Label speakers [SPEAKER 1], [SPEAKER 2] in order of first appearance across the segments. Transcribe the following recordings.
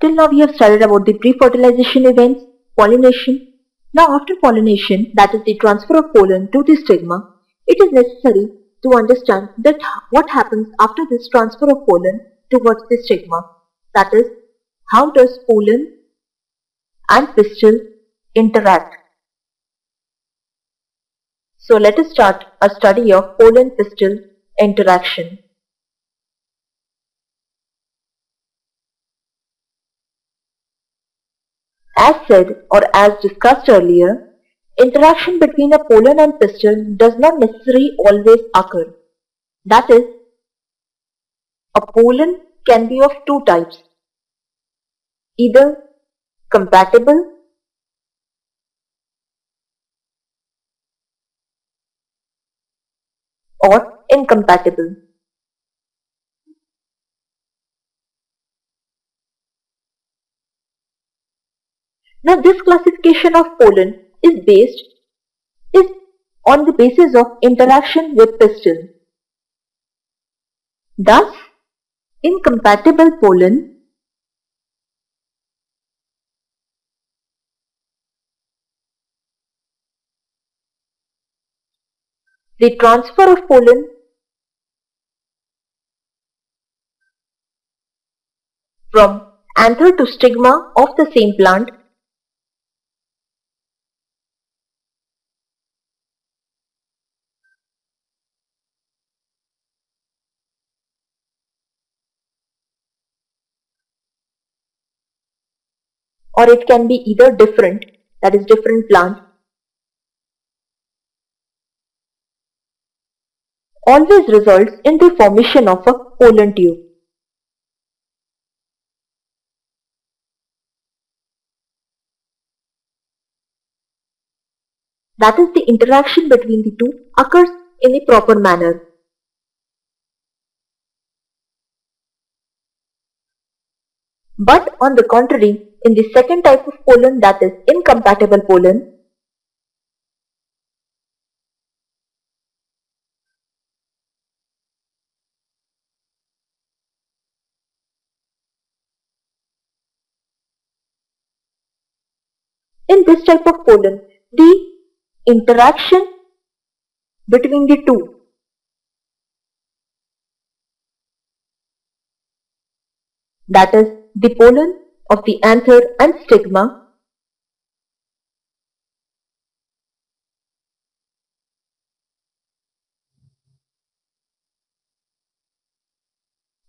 [SPEAKER 1] Till now we have studied about the pre-fertilization events, pollination. Now after pollination, that is the transfer of pollen to the stigma, it is necessary to understand that what happens after this transfer of pollen towards the stigma. That is, how does pollen and pistil interact. So let us start a study of pollen-pistil interaction. As said or as discussed earlier, interaction between a pollen and pistil does not necessarily always occur. That is, a pollen can be of two types, either compatible or incompatible. Now this classification of pollen is on the basis of interaction with pistil. Thus, incompatible pollen the transfer of pollen from anther to stigma of the same plant or it can be either different, that is different plant, always results in the formation of a pollen tube. That is, the interaction between the two occurs in a proper manner. But on the contrary, in the second type of pollen, that is incompatible pollen, in this type of pollen, the interaction between the two that is the pollen of the anther and stigma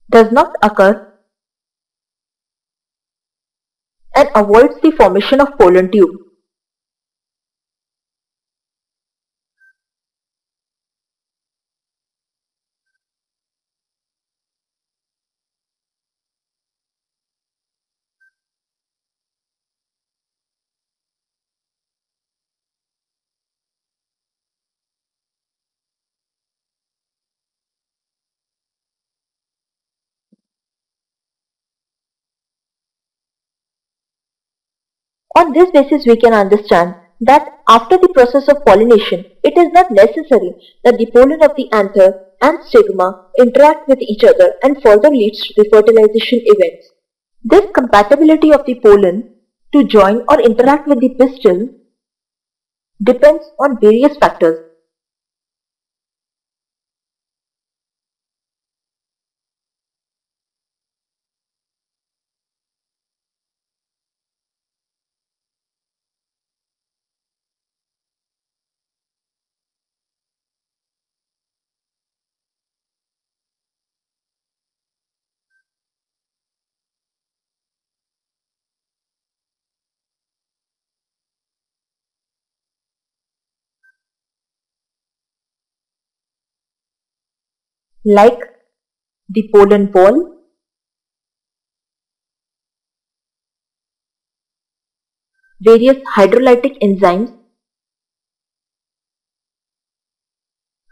[SPEAKER 1] does not occur and avoids the formation of pollen tube. On this basis, we can understand that after the process of pollination, it is not necessary that the pollen of the anther and stigma interact with each other and further leads to the fertilization events. This compatibility of the pollen to join or interact with the pistil depends on various factors. Like the pollen ball, various hydrolytic enzymes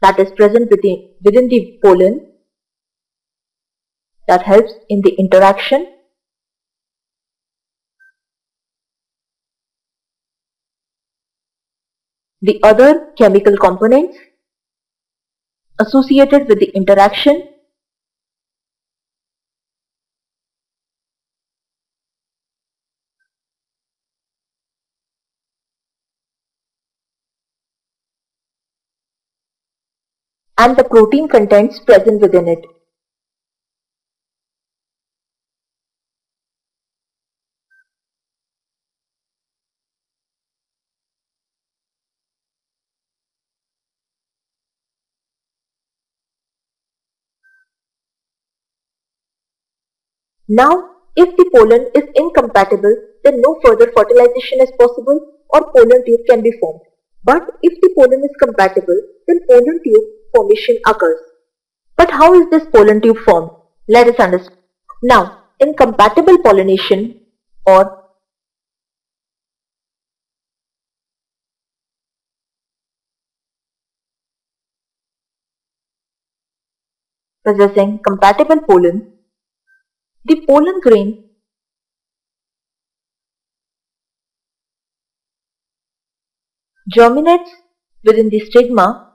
[SPEAKER 1] that is present within the pollen that helps in the interaction, the other chemical components associated with the interaction, and the protein contents present within it. Now, if the pollen is incompatible, then no further fertilization is possible or pollen tube can be formed. But if the pollen is compatible, then pollen tube formation occurs. But how is this pollen tube formed? Let us understand. Now, incompatible pollination or possessing compatible pollen, the pollen grain germinates within the stigma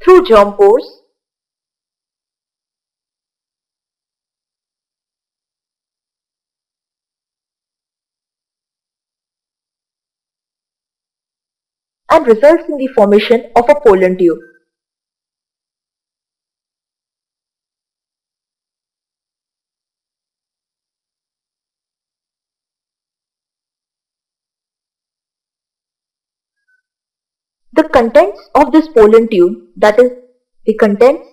[SPEAKER 1] through germ pores and results in the formation of a pollen tube. The contents of this pollen tube, that is, the contents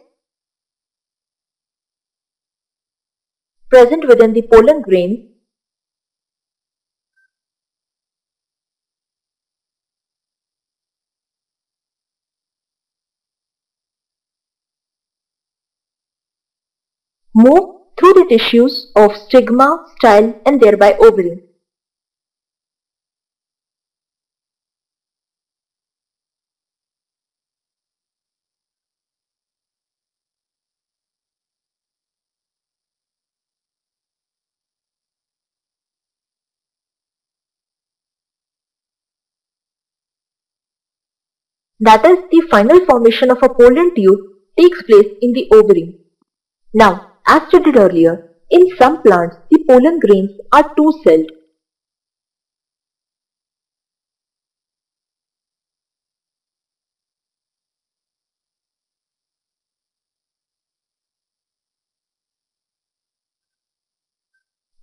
[SPEAKER 1] present within the pollen grain, move through the tissues of stigma, style and thereby ovary. That is, the final formation of a pollen tube takes place in the ovary. Now, as stated earlier, in some plants the pollen grains are two-celled.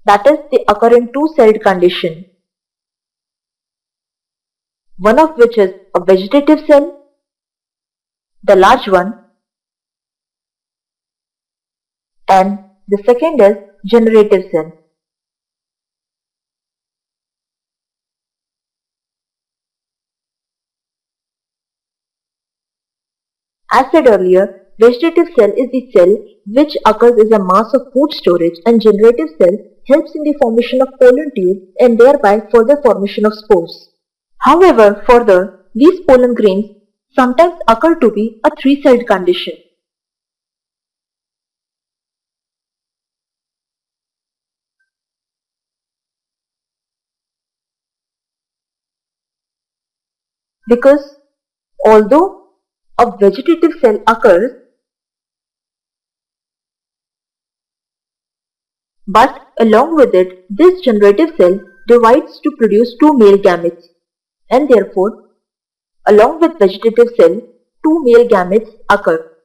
[SPEAKER 1] That is, they occur in two-celled condition, one of which is a vegetative cell, the large one, and the second is generative cell. As said earlier, vegetative cell is the cell which occurs as a mass of food storage and generative cell helps in the formation of pollen tube and thereby further formation of spores. However, further, these pollen grains sometimes occur to be a three-celled condition. Because although a vegetative cell occurs, but along with it, this generative cell divides to produce two male gametes, and therefore, along with vegetative cell, two male gametes occur.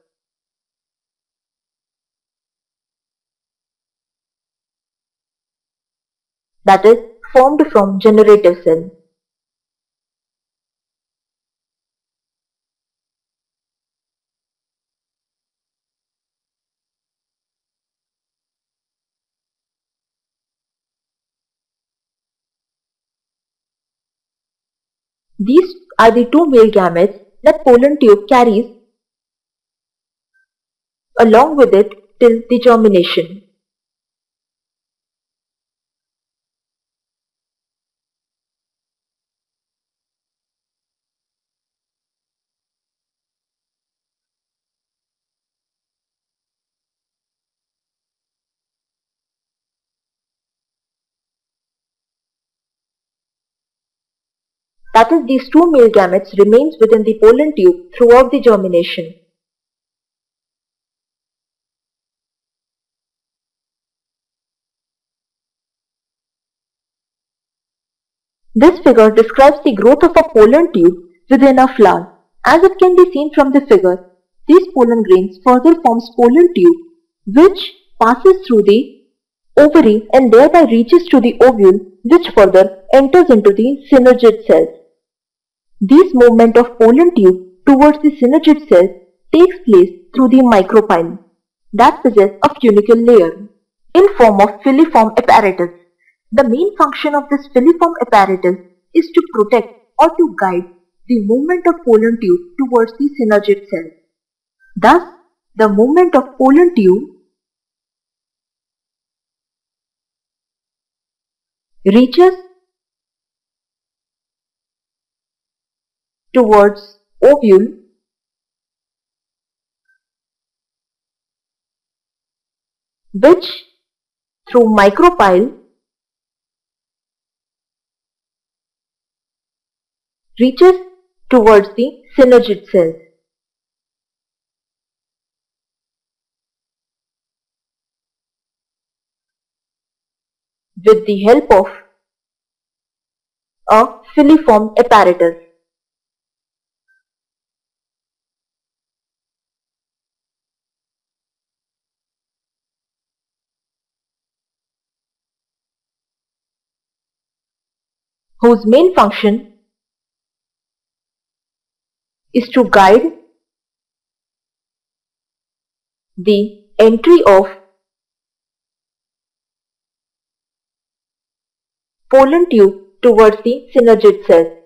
[SPEAKER 1] That is formed from generative cell. These are the two male gametes that pollen tube carries along with it till the germination. That is, these two male gametes remains within the pollen tube throughout the germination. This figure describes the growth of a pollen tube within a flower. As it can be seen from the figure, these pollen grains further forms pollen tube, which passes through the ovary and thereby reaches to the ovule, which further enters into the synergid cells. This movement of pollen tube towards the synergid cells takes place through the micropyle that possess a funicle layer in form of filiform apparatus. The main function of this filiform apparatus is to protect or to guide the movement of pollen tube towards the synergid cell. Thus, the movement of pollen tube reaches towards ovule, which through micropyle reaches towards the synergid cells. With the help of a filiform apparatus. Whose main function is to guide the entry of pollen tube towards the synergid cells.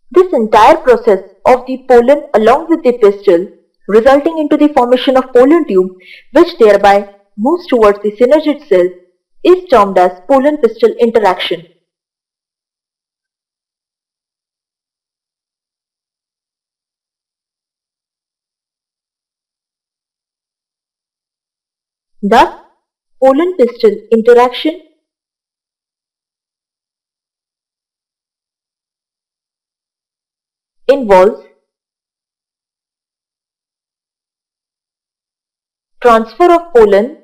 [SPEAKER 1] This entire process of the pollen along with the pistil resulting into the formation of pollen tube which thereby moves towards the synergid cells is termed as pollen-pistil interaction. Thus, pollen-pistil interaction involves transfer of pollen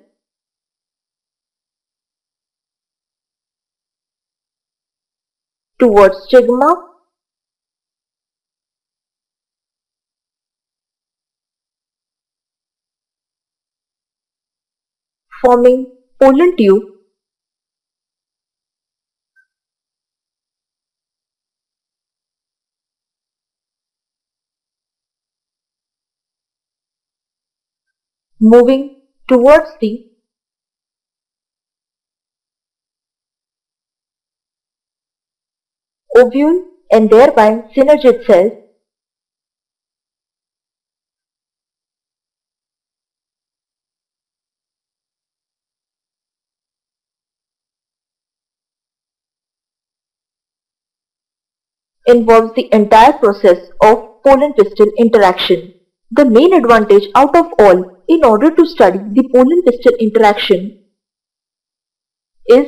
[SPEAKER 1] towards stigma, forming pollen tube, moving towards the ovule and thereby synergid cells involves the entire process of pollen-pistil interaction. The main advantage out of all in order to study the pollen-pistil interaction is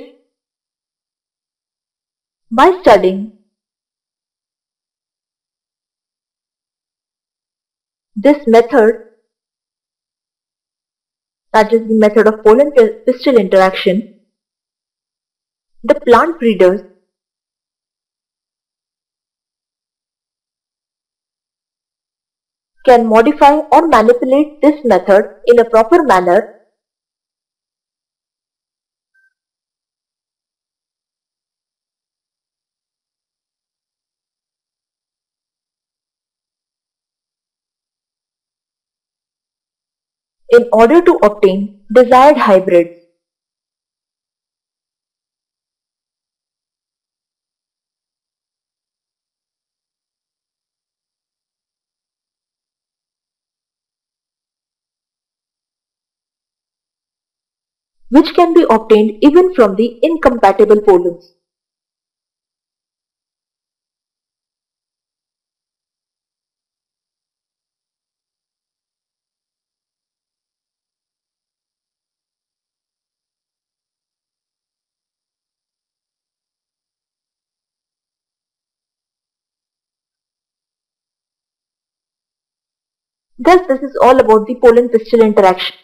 [SPEAKER 1] by studying this method, that is the method of pollen-pistil interaction, the plant breeders can modify or manipulate this method in a proper manner in order to obtain desired hybrids. Which can be obtained even from the incompatible pollens. Thus, this is all about the pollen-pistil interaction.